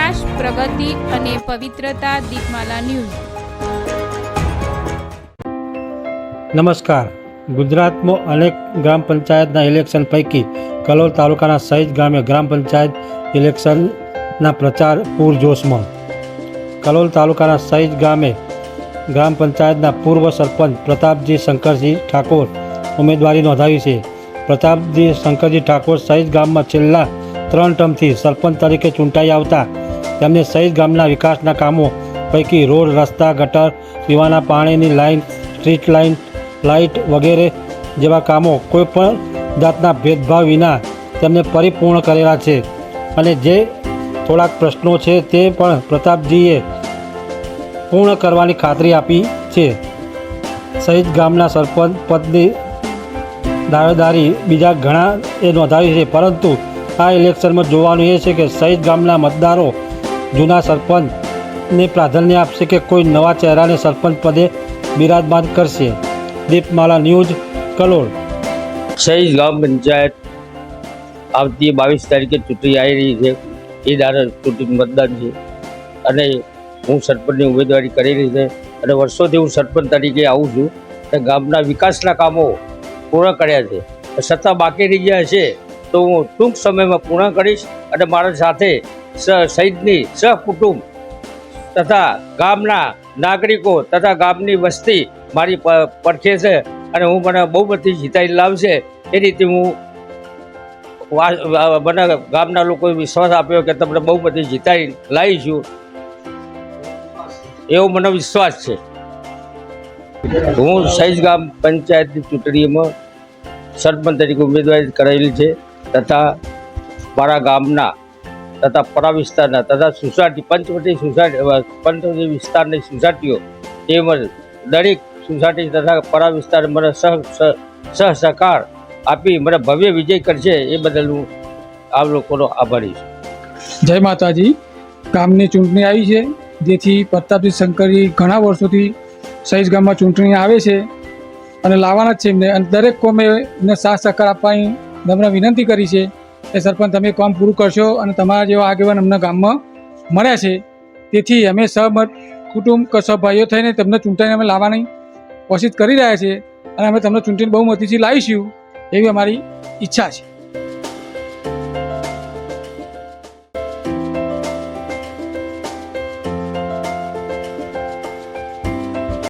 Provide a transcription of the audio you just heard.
વિકાસ, પ્રગતિ અને પવિત્રતા. દીપમાલા ન્યૂઝ. નમસ્કાર. ગુજરાતમાં અનેક ગ્રામ પંચાયતના ઇલેક્શન પૈકી કલોલ તાલુકાના સહિત ગામે ગ્રામ પંચાયત ઇલેક્શનના પ્રચાર પૂરજોશમાં. કલોલ તાલુકાના સહિત ગામે ગ્રામ પંચાયતના પૂર્વ સરપંચ પ્રતાપજી શંકરજી ઠાકોર ઉમેદવારી નોંધાવી છે. પ્રતાપજી શંકરજી ઠાકોર સહિત ગામમાં છેલ્લા 3 ટર્મથી સરપંચ તરીકે ચૂંટાઈ આવતા તેમને સહિત ગામના વિકાસના કામો પૈકી રોડ, રસ્તા, ગટર, પીવાના પાણીની લાઇન, સ્ટ્રીટ લાઇટ વગેરે જેવા કામો કોઈપણ જાતના ભેદભાવ વિના તેમને પરિપૂર્ણ કરેલા છે અને જે થોડાક પ્રશ્નો છે તે પણ પ્રતાપજીએ પૂર્ણ કરવાની ખાતરી આપી છે. સહિત ગામના સરપંચ પદની દાવેદારી બીજા ઘણા એ નોંધાવી છે, પરંતુ આ ઇલેક્શનમાં જોવાનું એ છે કે સહિત ગામના મતદારો જૂના સરપંચને પ્રાધાન્ય આપશે કે કોઈ નવા ચહેરાને સરપંચ પદે બિરાજમાન કરશે. દીપમાલા ન્યૂઝ, કલોલ. સહિત ગ્રામ પંચાયત આવતી 22 તારીખે ચૂંટણી આવી રહી છે. એ દાડે ચૂંટણી મતદાન છે અને હું સરપંચની ઉમેદવારી કરેલી છે અને વર્ષોથી હું સરપંચ તરીકે આવું છું અને ગામના વિકાસના કામો પૂર્ણ કર્યા છે. છતાં બાકી રહી ગયા છે તો હું ટૂંક સમયમાં પૂર્ણ કરીશ અને મારા સાથે સહિતની સહકુટુંબ તથા ગામના નાગરિકો તથા ગામની વસ્તી મારી પડખે છે અને હું મને બહુમતી જીતાઈ લાવશે એ રીતે હું મને ગામના લોકોએ વિશ્વાસ આપ્યો કે તમને બહુમતી જીતાઈ લાવીશું, એવો મને વિશ્વાસ છે. હું સહિત ગામ પંચાયતની ચૂંટણીમાં સરપંચ તરીકે ઉમેદવારી કરેલી છે તથા મારા ગામના તથા પરા વિસ્તારના તથા સોસાયટી પંચવટી વિસ્તારની સોસાયટીઓ તેમજ દરેક સોસાયટી તથા પરા વિસ્તાર મને સહકાર આપી મને ભવ્ય વિજય કરશે એ બદલ હું આ લોકોનો આભારી છું. જય માતાજી. ગામની ચૂંટણી આવી છે, જેથી પ્રતાપજી શંકરજી ઘણા વર્ષોથી સહિત ગામમાં ચૂંટણી આવે છે અને લાવવાના જ છે એમને, અને દરેક કોમે એમને સાથ સહકાર આપવાની નમ્ર વિનંતી કરી છે કે સરપંચ તમે કામ પૂરું કરશો અને તમારા જેવા આગેવાન અમને ગામમાં મળ્યા છે, તેથી અમે સહમત કુટુંબ સહભાઈઓ થઈને તમને ચૂંટાઈને અમે લાવવાની કોશિશ કરી રહ્યા છીએ અને અમે તમને ચૂંટીને બહુમતીથી લાવીશું એવી અમારી ઈચ્છા છે.